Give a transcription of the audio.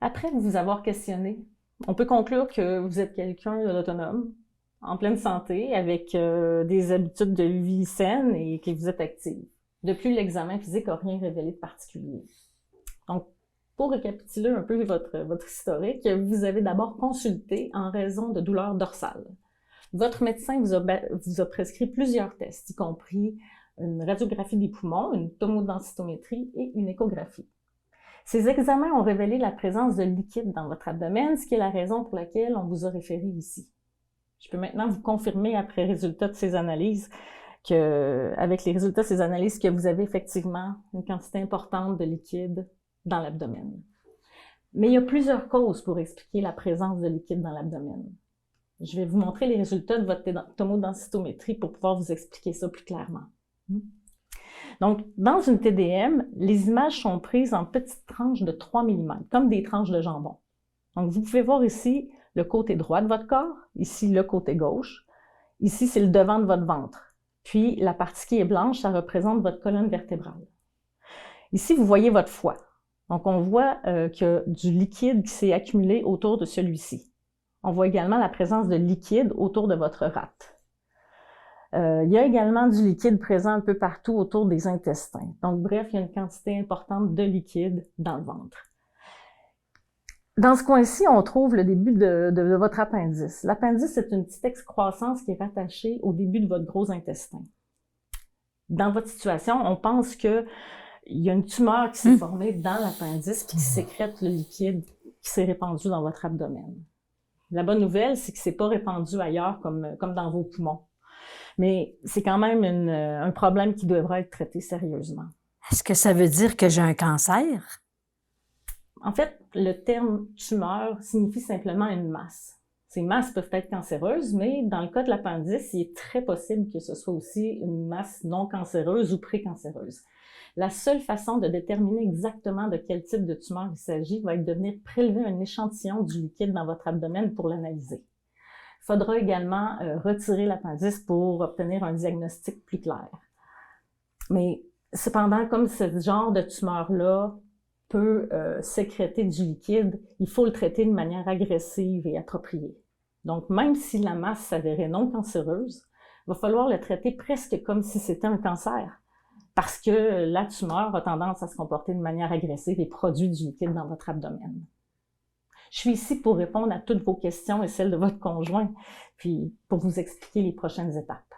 Après vous avoir questionné, on peut conclure que vous êtes quelqu'un d'autonome, en pleine santé, avec des habitudes de vie saines et que vous êtes active. De plus, l'examen physique n'a rien révélé de particulier. Donc, pour récapituler un peu votre historique, vous avez d'abord consulté en raison de douleurs dorsales. Votre médecin vous a prescrit plusieurs tests, y compris une radiographie des poumons, une tomodensitométrie et une échographie. Ces examens ont révélé la présence de liquide dans votre abdomen, ce qui est la raison pour laquelle on vous a référé ici. Je peux maintenant vous confirmer, après résultat de ces analyses, avec les résultats de ces analyses, que vous avez effectivement une quantité importante de liquide dans l'abdomen. Mais il y a plusieurs causes pour expliquer la présence de liquide dans l'abdomen. Je vais vous montrer les résultats de votre tomodensitométrie pour pouvoir vous expliquer ça plus clairement. Donc, dans une TDM, les images sont prises en petites tranches de 3 mm, comme des tranches de jambon. Donc, vous pouvez voir ici le côté droit de votre corps, ici le côté gauche. Ici, c'est le devant de votre ventre. Puis, la partie qui est blanche, ça représente votre colonne vertébrale. Ici, vous voyez votre foie. Donc, on voit qu'il y a du liquide qui s'est accumulé autour de celui-ci. On voit également la présence de liquide autour de votre rate. Il y a également du liquide présent un peu partout autour des intestins. Donc, bref, il y a une quantité importante de liquide dans le ventre. Dans ce coin-ci, on trouve le début de votre appendice. L'appendice, c'est une petite excroissance qui est rattachée au début de votre gros intestin. Dans votre situation, on pense qu'il y a une tumeur qui s'est formée dans l'appendice et qui sécrète le liquide qui s'est répandu dans votre abdomen. La bonne nouvelle, c'est que c'est pas répandu ailleurs comme dans vos poumons. Mais c'est quand même un problème qui devrait être traité sérieusement. Est-ce que ça veut dire que j'ai un cancer? En fait, le terme tumeur signifie simplement une masse. Ces masses peuvent être cancéreuses, mais dans le cas de l'appendice, il est très possible que ce soit aussi une masse non cancéreuse ou précancéreuse. La seule façon de déterminer exactement de quel type de tumeur il s'agit va être de venir prélever un échantillon du liquide dans votre abdomen pour l'analyser. Il faudra également retirer l'appendice pour obtenir un diagnostic plus clair. Mais cependant, comme ce genre de tumeur-là peut sécréter du liquide, il faut le traiter de manière agressive et appropriée. Donc, même si la masse s'avérait non cancéreuse, il va falloir le traiter presque comme si c'était un cancer, parce que la tumeur a tendance à se comporter de manière agressive et produit du liquide dans votre abdomen. Je suis ici pour répondre à toutes vos questions et celles de votre conjoint, puis pour vous expliquer les prochaines étapes.